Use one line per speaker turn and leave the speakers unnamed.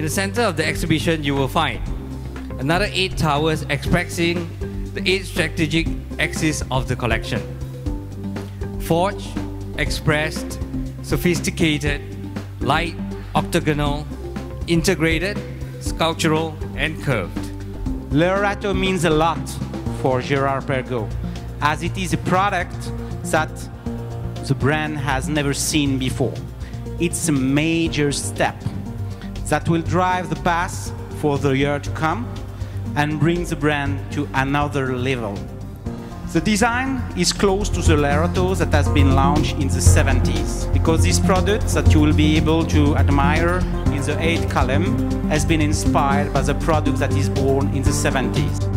In the center of the exhibition, you will find another 8 towers expressing the 8 strategic axes of the collection. Forged, expressed, sophisticated, light, octagonal, integrated, sculptural, and curved.
L'Aerato means a lot for Girard-Perregaux, as it is a product that the brand has never seen before. It's a major step that will drive the path for the year to come and bring the brand to another level. The design is close to the L'Aerato that has been launched in the 70s, because this product that you will be able to admire in the 8th column has been inspired by the product that is born in the 70s.